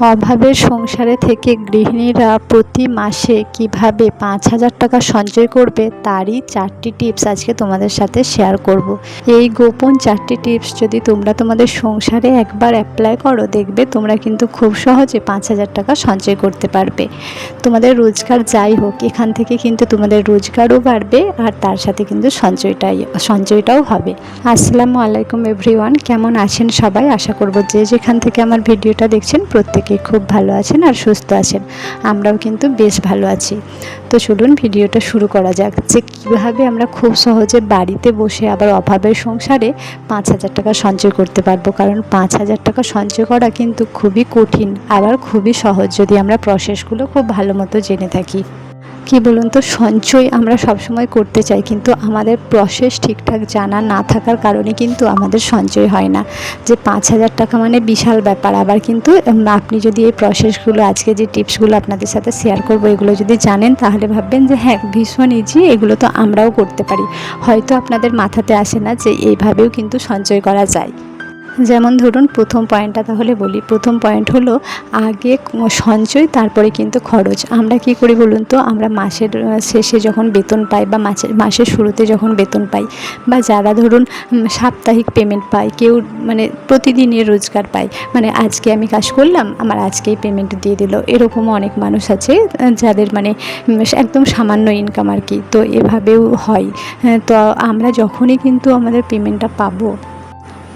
অভাবের সংসারে থেকে গৃহিণীরা প্রতি মাসে কিভাবে 5,000 টাকা সঞ্চয় করবে তারই 4টি টিপস আজকে তোমাদের সাথে শেয়ার করব। এই গোপন 4টি টিপস যদি তোমরা তোমাদের সংসারে একবার অ্যাপ্লাই করো, দেখবে তোমরা কিন্তু খুব সহজে 5,000 টাকা সঞ্চয় করতে পারবে। তোমাদের রোজগার যাই হোক, এখান থেকে কিন্তু তোমাদের রোজগারও বাড়বে আর তার সাথে কিন্তু সঞ্চয়টাও হবে। আসসালামু আলাইকুম এভরিওয়ান, কেমন আছেন সবাই? আশা করব যে যেখান থেকে আমার ভিডিওটা দেখছেন প্রত্যেকেই খুব ভালো আছেন আর সুস্থ আছেন। আমরাও কিন্তু বেশ ভালো আছি। তো চলুন ভিডিওটা শুরু করা যাক, যে কীভাবে আমরা খুব সহজে বাড়িতে বসে আবার অভাবের সংসারে 5,000 টাকা সঞ্চয় করতে পারবো। কারণ 5,000 টাকা সঞ্চয় করা কিন্তু খুবই কঠিন, আবার খুবই সহজ যদি আমরা প্রসেসগুলো খুব ভালো মতো জেনে থাকি। কী বলুন তো, সঞ্চয় আমরা সবসময় করতে চাই, কিন্তু আমাদের প্রসেস ঠিকঠাক জানা না থাকার কারণে কিন্তু আমাদের সঞ্চয় হয় না। যে 5,000 টাকা মানে বিশাল ব্যাপার। আবার কিন্তু আপনি যদি এই প্রসেসগুলো, আজকে যে টিপসগুলো আপনাদের সাথে শেয়ার করবো, এগুলো যদি জানেন তাহলে ভাববেন যে হ্যাঁ, ভীষণ ইজি, এগুলো তো আমরাও করতে পারি। হয়তো আপনাদের মাথাতে আসে না যে এইভাবেও কিন্তু সঞ্চয় করা যায়। যেমন ধরুন, প্রথম পয়েন্টটা তাহলে বলি। প্রথম পয়েন্ট হলো আগে সঞ্চয়, তারপরে কিন্তু খরচ। আমরা কি করি বলুন তো, আমরা মাসের শেষে যখন বেতন পাই বা মাসের শুরুতে যখন বেতন পাই, বা যারা ধরুন সাপ্তাহিক পেমেন্ট পায়, কেউ মানে প্রতিদিনের রোজগার পায়, মানে আজকে আমি কাজ করলাম, আমার আজকেই পেমেন্ট দিয়ে দিল, এরকমও অনেক মানুষ আছে যাদের মানে একদম সামান্য ইনকাম আর কি। তো এভাবেও হয়। তো আমরা যখনই কিন্তু আমাদের পেমেন্টটা পাবো,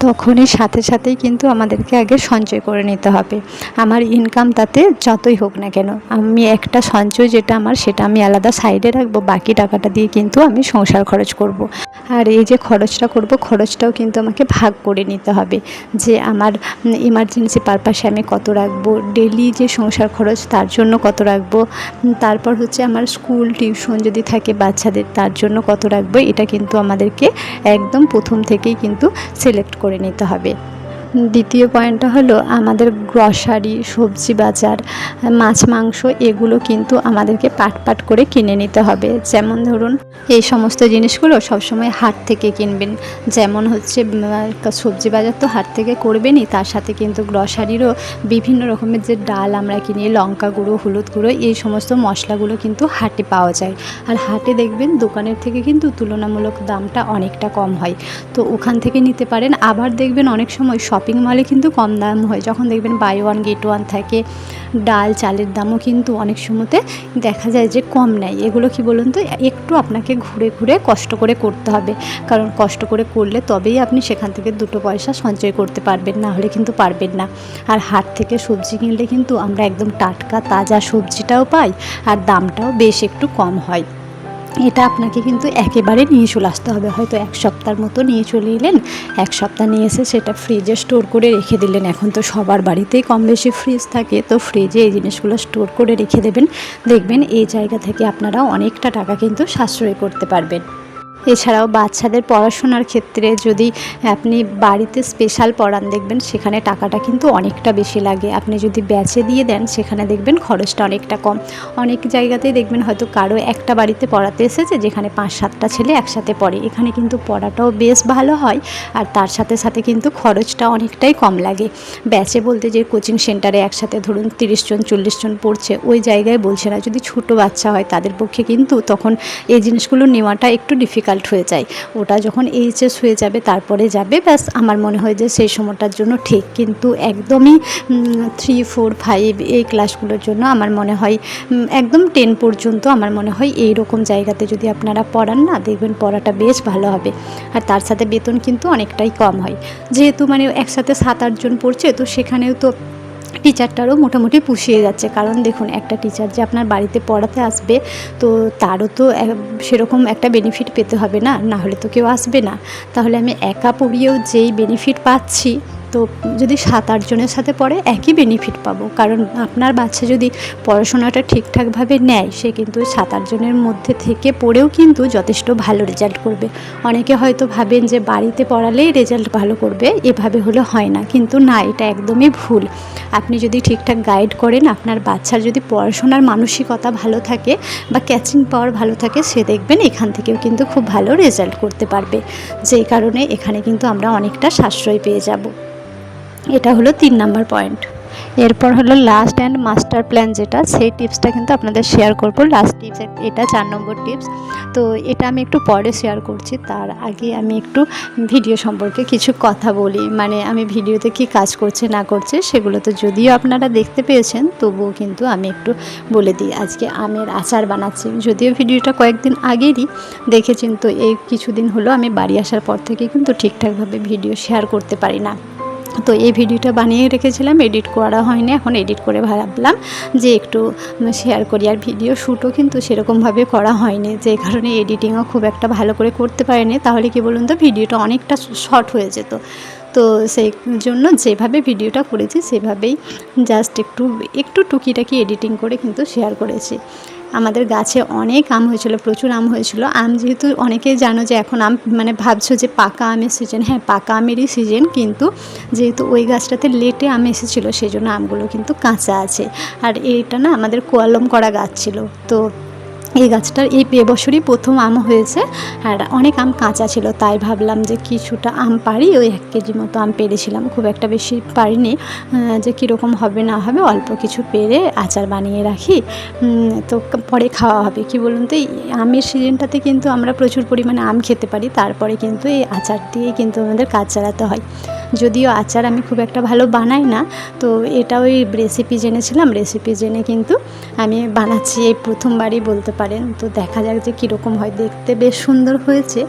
তখনই সাথে সাথেই কিন্তু আমাদেরকে আগে সঞ্চয় করে নিতে হবে। আমার ইনকাম তাতে যতই হোক না কেন, আমি একটা সঞ্চয় যেটা আমার, সেটা আমি আলাদা সাইডে রাখবো। বাকি টাকাটা দিয়ে কিন্তু আমি সংসার খরচ করব। আর এই যে খরচটা করব, খরচটাও কিন্তু আমাকে ভাগ করে নিতে হবে, যে আমার ইমার্জেন্সি পারপাসে আমি কত রাখবো, ডেলি যে সংসার খরচ তার জন্য কত রাখবো, তারপর হচ্ছে আমার স্কুল টিউশন যদি থাকে বাচ্চাদের, তার জন্য কত রাখবো। এটা কিন্তু আমাদেরকে একদম প্রথম থেকেই কিন্তু সিলেক্ট করে নিতে হবে। দ্বিতীয় পয়েন্টটা হলো আমাদের গ্রসারি, সবজি বাজার, মাছ মাংস, এগুলো কিন্তু আমাদেরকে পাট করে কিনে নিতে হবে। যেমন ধরুন, এই সমস্ত জিনিসগুলো সবসময় হাট থেকে কিনবেন। যেমন হচ্ছে সবজি বাজার তো হাট থেকে করবেনই, তার সাথে কিন্তু গ্রসারিরও বিভিন্ন রকমের যে ডাল আমরা কিনি, লঙ্কা গুঁড়ো, হলুদ গুঁড়ো, এই সমস্ত মশলাগুলো কিন্তু হাটে পাওয়া যায়। আর হাটে দেখবেন দোকানের থেকে কিন্তু তুলনামূলক দামটা অনেকটা কম হয়, তো ওখান থেকে নিতে পারেন। আবার দেখবেন অনেক সময় শপিং মলে কিন্তু কম দাম হয়, যখন দেখবেন বাই ওয়ান গেট ওয়ান থাকে। ডাল চালের দামও কিন্তু অনেক সময়তে দেখা যায় যে কম নেয়। এগুলো কি বলুন তো, একটু আপনাকে ঘুরে ঘুরে কষ্ট করে করতে হবে, কারণ কষ্ট করে করলে তবেই আপনি সেখান থেকে দুটো পয়সা সঞ্চয় করতে পারবেন, না হলে কিন্তু পারবেন না। আর হাট থেকে সবজি কিনলে কিন্তু আমরা একদম টাটকা তাজা সবজিটাও পাই, আর দামটাও বেশ একটু কম হয়। এটা আপনাকে কিন্তু একেবারে নিয়ে চলে আসতে হবে। হয়তো এক সপ্তাহের মতো নিয়ে চলে এলেন, এক সপ্তাহ নিয়ে এসে সেটা ফ্রিজে স্টোর করে রেখে দিলেন। এখন তো সবার বাড়িতেই কম বেশি ফ্রিজ থাকে, তো ফ্রিজে এই জিনিসগুলো স্টোর করে রেখে দেবেন। দেখবেন এই জায়গা থেকে আপনারা অনেকটা টাকা কিন্তু সাশ্রয় করতে পারবেন। এছাড়াও বাচ্চাদের পড়াশোনার ক্ষেত্রে যদি আপনি বাড়িতে স্পেশাল পড়ান, দেখবেন সেখানে টাকাটা কিন্তু অনেকটা বেশি লাগে। আপনি যদি ব্যাচে দিয়ে দেন, সেখানে দেখবেন খরচটা অনেকটা কম। অনেক জায়গাতেই দেখবেন হয়তো কারো একটা বাড়িতে পড়াতে এসেছে, যেখানে 5-7টা ছেলে একসাথে পড়ে, এখানে কিন্তু পড়াটাও বেশ ভালো হয়, আর তার সাথে সাথে কিন্তু খরচটা অনেকটাই কম লাগে। ব্যাচে বলতে যে কোচিং সেন্টারে একসাথে ধরুন 30 জন 40 জন পড়ছে, ওই জায়গায় বলছে না। যদি ছোটো বাচ্চা হয় তাদের পক্ষে কিন্তু তখন এই জিনিসগুলো নেওয়াটা একটু ডিফিকাল্ট হয়ে যায়। ওটা যখন এইচএস হয়ে যাবে, তারপরে যাবে, ব্যাস আমার মনে হয় যে সেই সময়টার জন্য ঠিক। কিন্তু একদমই 3, 4, 5 এই ক্লাসগুলোর জন্য আমার মনে হয় একদম 10 পর্যন্ত আমার মনে হয় এই রকম জায়গাতে যদি আপনারা পড়ান না, দেখবেন পড়াটা বেশ ভালো হবে। আর তার সাথে বেতন কিন্তু অনেকটাই কম হয়, যেহেতু মানে একসাথে 7-8 জন পড়ছে, তো সেখানেও তো টিচারটারও মোটামুটি পুষিয়ে যাচ্ছে। কারণ দেখুন, একটা টিচার যে আপনার বাড়িতে পড়াতে আসবে, তো তারও তো সেরকম একটা বেনিফিট পেতে হবে না, না হলে তো কেউ আসবে না। তাহলে আমি একা পড়িয়েও যেই বেনিফিট পাচ্ছি, তো যদি 7-8 জনের সাথে পড়ে একই বেনিফিট পাবো। কারণ আপনার বাচ্চা যদি পড়াশোনাটা ঠিকঠাকভাবে নেয়, সে কিন্তু 7-8 জনের মধ্যে থেকে পড়েও কিন্তু যথেষ্ট ভালো রেজাল্ট করবে। অনেকে হয়তো ভাবেন যে বাড়িতে পড়ালেই রেজাল্ট ভালো করবে, এভাবে হলে হয় না, কিন্তু না, এটা একদমই ভুল। আপনি যদি ঠিকঠাক গাইড করেন, আপনার বাচ্চার যদি পড়াশোনার মানসিকতা ভালো থাকে বা ক্যাচিং পাওয়ার ভালো থাকে, সে দেখবেন এখান থেকেও কিন্তু খুব ভালো রেজাল্ট করতে পারবে। যেই কারণে এখানে কিন্তু আমরা অনেকটা সাশ্রয় পেয়ে যাব। এটা হলো 3 নাম্বার পয়েন্ট। এরপর হলো লাস্ট অ্যান্ড মাস্টার প্ল্যান, যেটা সেই টিপসটা কিন্তু আপনাদের শেয়ার করব। লাস্ট টিপস এটা 4 নম্বর টিপস। তো এটা আমি একটু পরে শেয়ার করছি, তার আগে আমি একটু ভিডিও সম্পর্কে কিছু কথা বলি। মানে আমি ভিডিওতে কি কাজ করছে না করছে সেগুলো তো যদিও আপনারা দেখতে পেয়েছেন, তবুও কিন্তু আমি একটু বলে দিই। আজকে আমের আচার বানাচ্ছি, যদিও ভিডিওটা কয়েকদিন আগেরই দেখেছেন। তো এই কিছুদিন হলো আমি বাড়ি আসার পর থেকে কিন্তু ঠিকঠাকভাবে ভিডিও শেয়ার করতে পারি না। তো এই ভিডিওটা বানিয়ে রেখেছিলাম, এডিট করা হয়নি, এখন এডিট করে ভাবলাম যে একটু শেয়ার করি। আর ভিডিও শ্যুটও কিন্তু সেরকমভাবে করা হয়নি, যে কারণে এডিটিংও খুব একটা ভালো করে করতে পারিনি। তাহলে কি বলুন তো, ভিডিওটা অনেকটা শর্ট হয়ে যেত। তো সেই জন্য যেভাবে ভিডিওটা করেছি সেভাবেই জাস্ট একটু টুকিটাকি এডিটিং করে কিন্তু শেয়ার করেছি। আমাদের গাছে অনেক আম হয়েছিল, প্রচুর আম হয়েছিল। আম যেহেতু অনেকেই জানো যে এখন আম মানে ভাবছো যে পাকা আমের সিজন, হ্যাঁ পাকা আমেরই সিজন, কিন্তু যেহেতু ওই গাছটাতে লেটে আম এসেছিলো সেই জন্য আমগুলো কিন্তু কাঁচা আছে। আর এইটা না আমাদের কলম করা গাছ ছিল। তো এই গাছটার এই এবছরই প্রথম আম হয়েছে, আর অনেক আম কাঁচা ছিল। তাই ভাবলাম যে কিছুটা আম পারি, ওই 1 কেজি মতো আম পেরেছিলাম, খুব একটা বেশি পারিনি। যে কীরকম হবে না হবে অল্প কিছু পেরে আচার বানিয়ে রাখি, তো পরে খাওয়া হবে। কি বলুন তো, এই আমের সিজনটাতে কিন্তু আমরা প্রচুর পরিমাণে আম খেতে পারি। তারপরে কিন্তু এই আচার দিয়ে কিন্তু আমাদের কাজ চালাতে হয়। যদিও আচার আমি খুব একটা ভালো বানাই না, তো এটা ওই রেসিপি জেনেছিলাম, রেসিপি জেনে কিন্তু আমি বানাচ্ছি এই প্রথমবারই বলতে পারেন। তো দেখা যাক যে কীরকম হয়। দেখতে বেশ সুন্দর হয়েছে।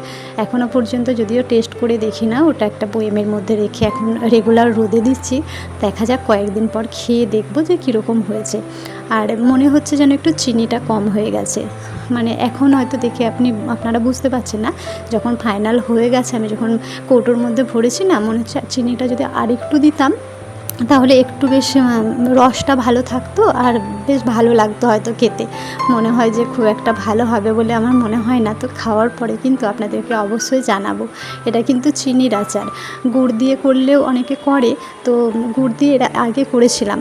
এখনও পর্যন্ত যদিও টেস্ট করে দেখি না, ওটা একটা বয়ামের মধ্যে রেখে এখন রেগুলার রোদে দিচ্ছি। দেখা যাক কয়েকদিন পর খেয়ে দেখব যে কীরকম হয়েছে। আর মনে হচ্ছে যেন একটু চিনিটা কম হয়ে গেছে। মানে এখন হয়তো দেখে আপনারা বুঝতে পারছেন না, যখন ফাইনাল হয়ে গেছে, আমি যখন কৌটোর মধ্যে ভরেছি না, মনে হচ্ছে চিনিটা যদি আরেকটু দিতাম তাহলে একটু বেশ রসটা ভালো থাকতো আর বেশ ভালো লাগতো হয়তো খেতে। মনে হয় যে খুব একটা ভালো হবে বলে আমার মনে হয় না। তো খাওয়ার পরে কিন্তু আপনাদেরকে অবশ্যই জানাবো। এটা কিন্তু চিনির আচার, গুড় দিয়ে করলেও অনেকে করে, তো গুড় দিয়ে এর আগে করেছিলাম,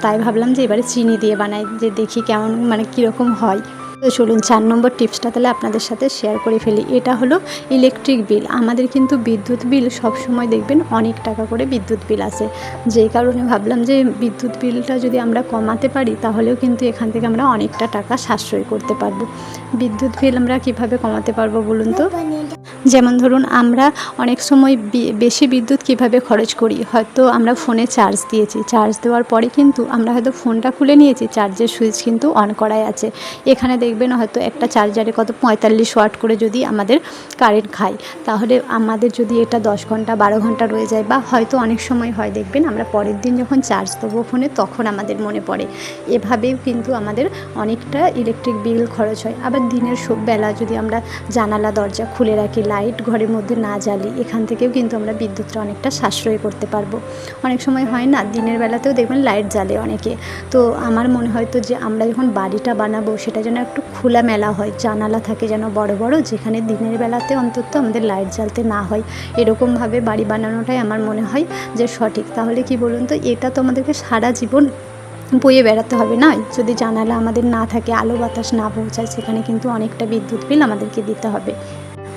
তাই ভাবলাম যে এবারে চিনি দিয়ে বানাই, যে দেখি কেমন মানে কীরকম হয়। তো চলুন 4 নম্বর টিপসটা তাহলে আপনাদের সাথে শেয়ার করে ফেলি। এটা হলো ইলেকট্রিক বিল। আমাদের কিন্তু বিদ্যুৎ বিল সবসময় দেখবেন অনেক টাকা করে বিদ্যুৎ বিল আসে, যেই কারণে ভাবলাম যে বিদ্যুৎ বিলটা যদি আমরা কমাতে পারি তাহলেও কিন্তু এখান থেকে আমরা অনেকটা টাকা সাশ্রয় করতে পারবো। বিদ্যুৎ বিল আমরা কীভাবে কমাতে পারবো বলুন তো? যেমন ধরুন আমরা অনেক সময় বেশি বিদ্যুৎ কিভাবে খরচ করি, হয়তো আমরা ফোনে চার্জ দিয়েছি, চার্জ দেওয়ার পরে কিন্তু আমরা হয়তো ফোনটা খুলে নিয়েছি, চার্জের সুইচ কিন্তু অন করাই আছে। এখানে দেখবেন হয়তো একটা চার্জারে কত 45 ওয়াট করে যদি আমাদের কারেন্ট খায়, তাহলে আমাদের যদি এটা 10 ঘন্টা 12 ঘন্টা রয়ে যায়, বা হয়তো অনেক সময় হয় দেখবেন আমরা পরের দিন যখন চার্জ দেবো ফোনে তখন আমাদের মনে পড়ে। এভাবেও কিন্তু আমাদের অনেকটা ইলেকট্রিক বিল খরচ হয়। আবার দিনের বেলা যদি আমরা জানালা দরজা খুলে রাখি, লাইট ঘরের মধ্যে না জ্বালি, এখান থেকেও কিন্তু আমরা বিদ্যুৎটা অনেকটা সাশ্রয় করতে পারবো। অনেক সময় হয় না, দিনের বেলাতেও দেখবেন লাইট জ্বালে অনেকে। তো আমার মনে হয় তো যে আমরা যখন বাড়িটা বানাবো সেটা যেন একটু খোলামেলা হয়, জানালা থাকে যেন বড় বড়, যেখানে দিনের বেলাতে অন্তত আমাদের লাইট জ্বালতে না হয়। এরকমভাবে বাড়ি বানানোটাই আমার মনে হয় যে সঠিক। তাহলে কি বলুন তো, এটা তো আমাদেরকে সারা জীবন বয়ে বেড়াতে হবে না। যদি জানালা আমাদের না থাকে, আলো বাতাস না পৌঁছায়, সেখানে কিন্তু অনেকটা বিদ্যুৎ বিল আমাদেরকে দিতে হবে।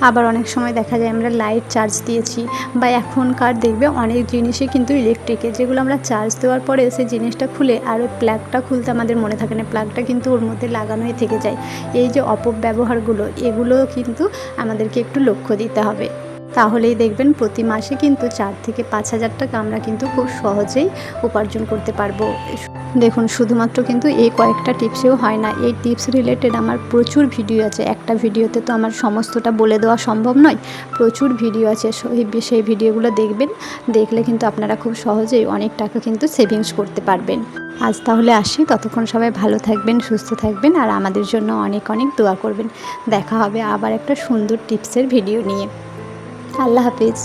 আবার অনেক সময় দেখা যায় আমরা লাইট চার্জ দিয়েছি, বা এখনকার দেখবে অনেক জিনিসই কিন্তু ইলেকট্রিকে, যেগুলো আমরা চার্জ দেওয়ার পরে সেই জিনিসটা খুলে আর ওই প্লাগটা খুলতে আমাদের মনে থাকে না, প্লাগটা কিন্তু ওর মধ্যে লাগানোই থেকে যায়। এই যে অপব্যবহারগুলো, এগুলো কিন্তু আমাদেরকে একটু লক্ষ্য দিতে হবে। তাহলেই দেখবেন প্রতি মাসে কিন্তু 4 থেকে 5 হাজার টাকা আমরা কিন্তু খুব সহজেই উপার্জন করতে পারবো। দেখুন শুধুমাত্র কিন্তু এই কয়েকটা টিপসেও হয় না, এই টিপস রিলেটেড আমার প্রচুর ভিডিও আছে। একটা ভিডিওতে তো আমার সমস্তটা বলে দেওয়া সম্ভব নয়, প্রচুর ভিডিও আছে। সেই ভিডিওগুলো দেখবেন, দেখলে কিন্তু আপনারা খুব সহজেই অনেক টাকা কিন্তু সেভিংস করতে পারবেন। আজ তাহলে আসি, ততক্ষণ সবাই ভালো থাকবেন, সুস্থ থাকবেন, আর আমাদের জন্য অনেক অনেক দোয়া করবেন। দেখা হবে আবার একটা সুন্দর টিপসের ভিডিও নিয়ে। আল্লাহ হাফিজ।